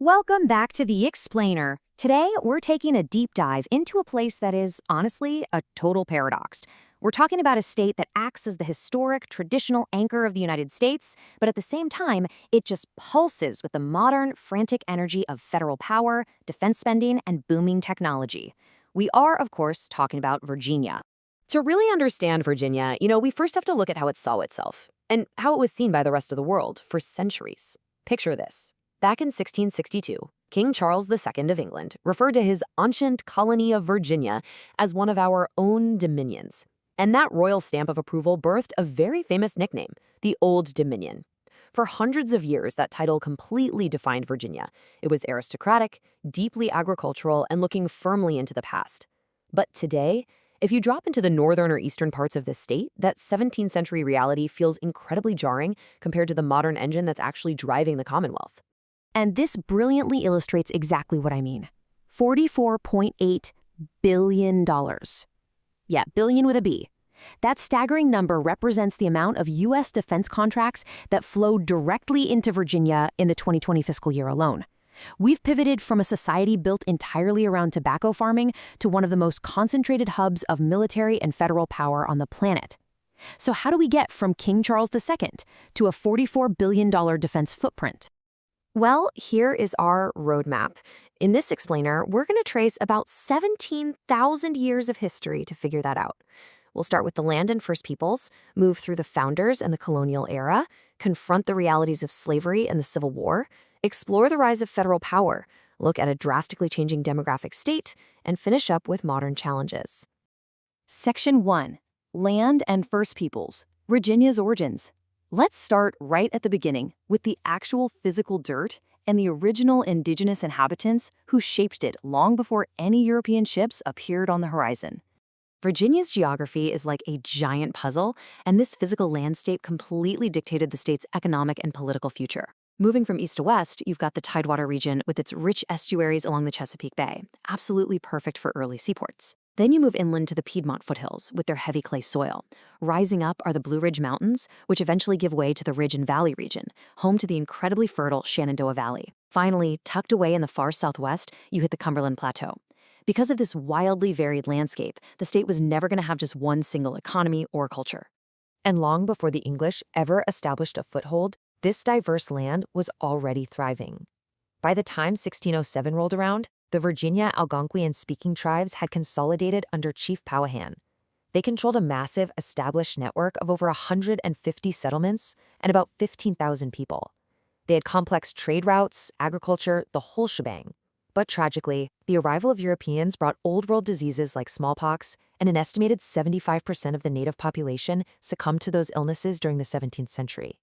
Welcome back to The Explainer. Today, we're taking a deep dive into a place that is, honestly, a total paradox. We're talking about a state that acts as the historic, traditional anchor of the United States, but at the same time, it just pulses with the modern, frantic energy of federal power, defense spending, and booming technology. We are, of course, talking about Virginia. To really understand Virginia, we first have to look at how it saw itself and how it was seen by the rest of the world for centuries. Picture this. Back in 1662, King Charles II of England referred to his ancient colony of Virginia as one of our own dominions. And that royal stamp of approval birthed a very famous nickname, the Old Dominion. For hundreds of years, that title completely defined Virginia. It was aristocratic, deeply agricultural, and looking firmly into the past. But today, if you drop into the northern or eastern parts of this state, that 17th century reality feels incredibly jarring compared to the modern engine that's actually driving the Commonwealth. And this brilliantly illustrates exactly what I mean. $44.8 billion. Yeah, billion with a B. That staggering number represents the amount of U.S. defense contracts that flowed directly into Virginia in the 2020 fiscal year alone. We've pivoted from a society built entirely around tobacco farming to one of the most concentrated hubs of military and federal power on the planet. So how do we get from King Charles II to a $44 billion defense footprint? Well, here is our roadmap. In this explainer, we're going to trace about 17,000 years of history to figure that out. We'll start with the land and First Peoples, move through the founders and the colonial era, confront the realities of slavery and the Civil War, explore the rise of federal power, look at a drastically changing demographic state, and finish up with modern challenges. Section 1. Land and First Peoples. Virginia's origins. Let's start right at the beginning with the actual physical dirt and the original indigenous inhabitants who shaped it long before any European ships appeared on the horizon. Virginia's geography is like a giant puzzle, and this physical landscape completely dictated the state's economic and political future. Moving from east to west, you've got the Tidewater region with its rich estuaries along the Chesapeake Bay, absolutely perfect for early seaports. Then you move inland to the Piedmont foothills with their heavy clay soil. Rising up are the Blue Ridge Mountains, which eventually give way to the Ridge and Valley region, home to the incredibly fertile Shenandoah Valley. Finally, tucked away in the far southwest, you hit the Cumberland Plateau. Because of this wildly varied landscape, the state was never going to have just one single economy or culture. And long before the English ever established a foothold, this diverse land was already thriving. By the time 1607 rolled around, the Virginia Algonquian-speaking tribes had consolidated under Chief Powhatan. They controlled a massive, established network of over 150 settlements and about 15,000 people. They had complex trade routes, agriculture, the whole shebang. But tragically, the arrival of Europeans brought old-world diseases like smallpox, and an estimated 75% of the native population succumbed to those illnesses during the 17th century.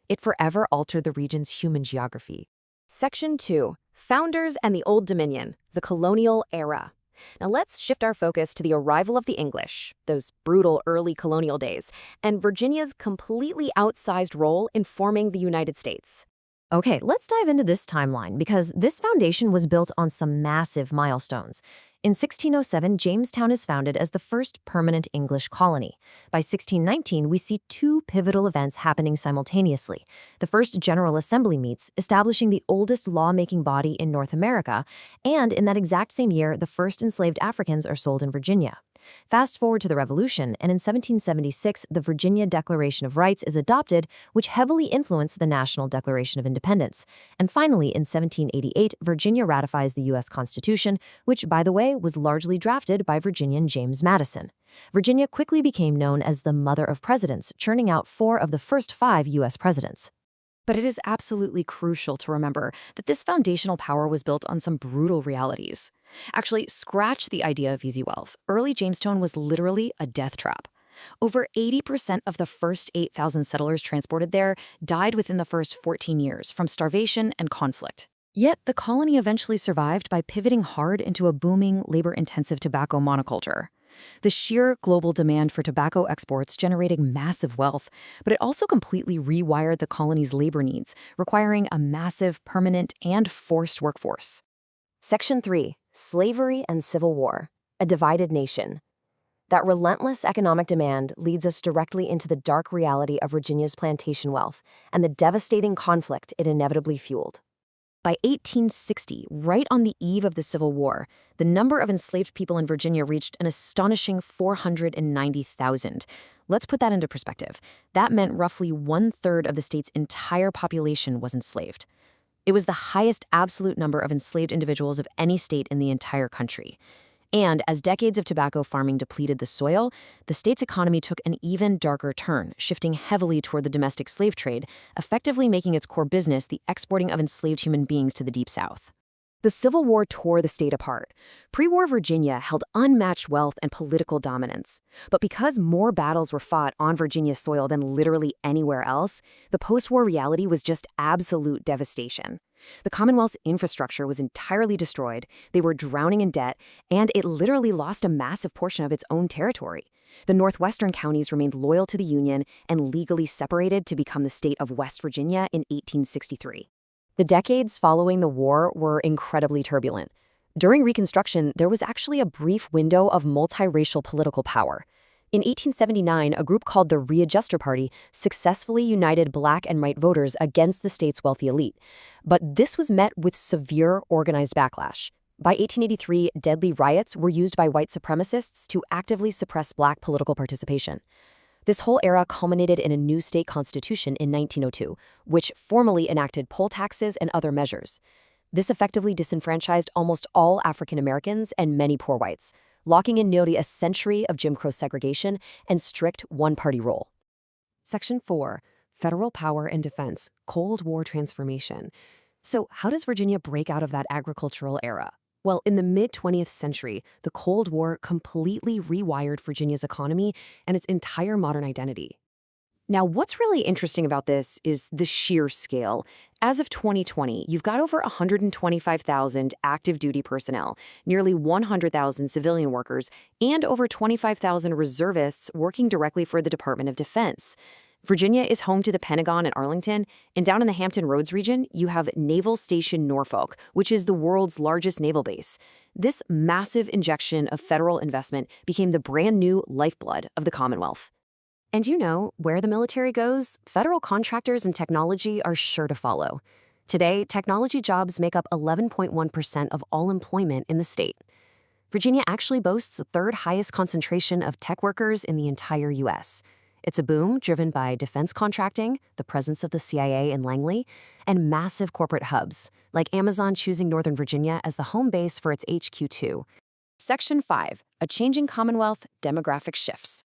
It forever altered the region's human geography. Section 2. Founders and the Old Dominion, the Colonial Era. Now let's shift our focus to the arrival of the English, those brutal early colonial days, and Virginia's completely outsized role in forming the United States. Okay, let's dive into this timeline because this foundation was built on some massive milestones. In 1607, Jamestown is founded as the first permanent English colony. By 1619, we see two pivotal events happening simultaneously. The first General Assembly meets, establishing the oldest lawmaking body in North America, and in that exact same year, the first enslaved Africans are sold in Virginia. Fast forward to the Revolution, and in 1776, the Virginia Declaration of Rights is adopted, which heavily influenced the National Declaration of Independence. And finally, in 1788, Virginia ratifies the U.S. Constitution, which, by the way, was largely drafted by Virginian James Madison. Virginia quickly became known as the Mother of Presidents, churning out 4 of the first 5 U.S. presidents. But it is absolutely crucial to remember that this foundational power was built on some brutal realities. Actually, scratch the idea of easy wealth. Early Jamestown was literally a death trap. Over 80% of the first 8,000 settlers transported there died within the first 14 years from starvation and conflict. Yet the colony eventually survived by pivoting hard into a booming, labor-intensive tobacco monoculture. The sheer global demand for tobacco exports generated massive wealth, but it also completely rewired the colony's labor needs, requiring a massive, permanent, and forced workforce. Section 3. Slavery and Civil War. A divided nation. That relentless economic demand leads us directly into the dark reality of Virginia's plantation wealth and the devastating conflict it inevitably fueled. By 1860, right on the eve of the Civil War, the number of enslaved people in Virginia reached an astonishing 490,000. Let's put that into perspective. That meant roughly one-third of the state's entire population was enslaved. It was the highest absolute number of enslaved individuals of any state in the entire country. And as decades of tobacco farming depleted the soil, the state's economy took an even darker turn, shifting heavily toward the domestic slave trade, effectively making its core business the exporting of enslaved human beings to the Deep South. The Civil War tore the state apart. Pre-war Virginia held unmatched wealth and political dominance. But because more battles were fought on Virginia's soil than literally anywhere else, the post-war reality was just absolute devastation. The Commonwealth's infrastructure was entirely destroyed, they were drowning in debt, and it literally lost a massive portion of its own territory. The northwestern counties remained loyal to the Union and legally separated to become the state of West Virginia in 1863. The decades following the war were incredibly turbulent. During Reconstruction, there was actually a brief window of multiracial political power. In 1879, a group called the Readjuster Party successfully united black and white voters against the state's wealthy elite. But this was met with severe organized backlash. By 1883, deadly riots were used by white supremacists to actively suppress black political participation. This whole era culminated in a new state constitution in 1902, which formally enacted poll taxes and other measures. This effectively disenfranchised almost all African Americans and many poor whites, locking in nearly a century of Jim Crow segregation and strict one-party rule. Section 4. Federal Power and Defense, Cold War Transformation. So how does Virginia break out of that agricultural era? Well, in the mid-20th century, the Cold War completely rewired Virginia's economy and its entire modern identity. Now, what's really interesting about this is the sheer scale. As of 2020, you've got over 125,000 active duty personnel, nearly 100,000 civilian workers, and over 25,000 reservists working directly for the Department of Defense. Virginia is home to the Pentagon at Arlington, and down in the Hampton Roads region, you have Naval Station Norfolk, which is the world's largest naval base. This massive injection of federal investment became the brand new lifeblood of the Commonwealth. And you know, where the military goes, federal contractors and technology are sure to follow. Today, technology jobs make up 11.1% of all employment in the state. Virginia actually boasts the third highest concentration of tech workers in the entire U.S. It's a boom driven by defense contracting, the presence of the CIA in Langley, and massive corporate hubs, like Amazon choosing Northern Virginia as the home base for its HQ2. Section 5. A changing Commonwealth, demographic shifts.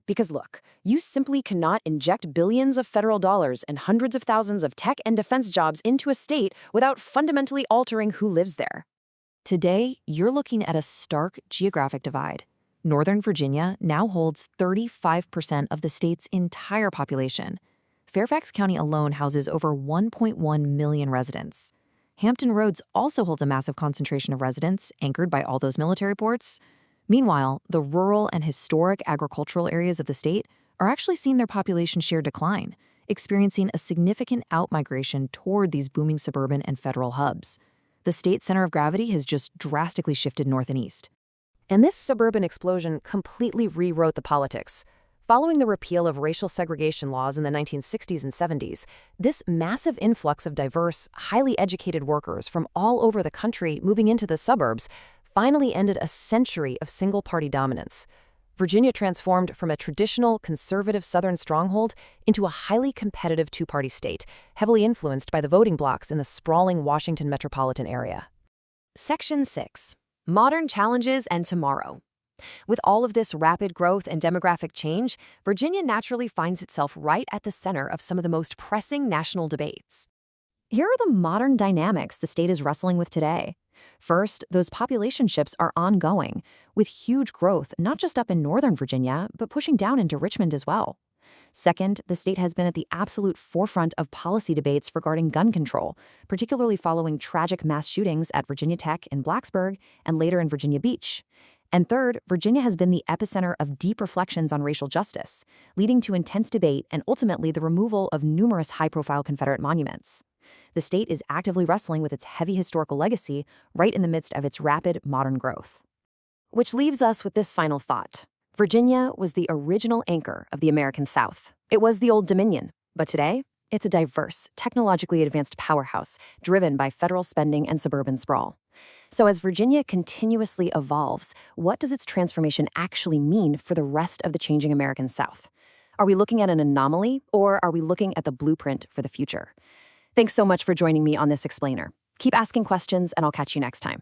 Because look, you simply cannot inject billions of federal dollars and hundreds of thousands of tech and defense jobs into a state without fundamentally altering who lives there. Today, you're looking at a stark geographic divide. Northern Virginia now holds 35% of the state's entire population. Fairfax County alone houses over 1.1 million residents. Hampton Roads also holds a massive concentration of residents, anchored by all those military ports. Meanwhile, the rural and historic agricultural areas of the state are actually seeing their population share decline, experiencing a significant outmigration toward these booming suburban and federal hubs. The state's center of gravity has just drastically shifted north and east. And this suburban explosion completely rewrote the politics. Following the repeal of racial segregation laws in the 1960s and 70s, this massive influx of diverse, highly educated workers from all over the country moving into the suburbs finally ended a century of single-party dominance. Virginia transformed from a traditional, conservative Southern stronghold into a highly competitive two-party state, heavily influenced by the voting blocs in the sprawling Washington metropolitan area. Section 6. Modern Challenges and Tomorrow. With all of this rapid growth and demographic change, Virginia naturally finds itself right at the center of some of the most pressing national debates. Here are the modern dynamics the state is wrestling with today. First, those population shifts are ongoing, with huge growth not just up in Northern Virginia, but pushing down into Richmond as well. Second, the state has been at the absolute forefront of policy debates regarding gun control, particularly following tragic mass shootings at Virginia Tech in Blacksburg and later in Virginia Beach. And third, Virginia has been the epicenter of deep reflections on racial justice, leading to intense debate and ultimately the removal of numerous high-profile Confederate monuments. The state is actively wrestling with its heavy historical legacy right in the midst of its rapid modern growth. Which leaves us with this final thought. Virginia was the original anchor of the American South. It was the Old Dominion, but today, It's a diverse, technologically advanced powerhouse driven by federal spending and suburban sprawl. So, as Virginia continuously evolves, what does its transformation actually mean for the rest of the changing American South? Are we looking at an anomaly, or are we looking at the blueprint for the future? Thanks so much for joining me on this explainer. Keep asking questions, and I'll catch you next time.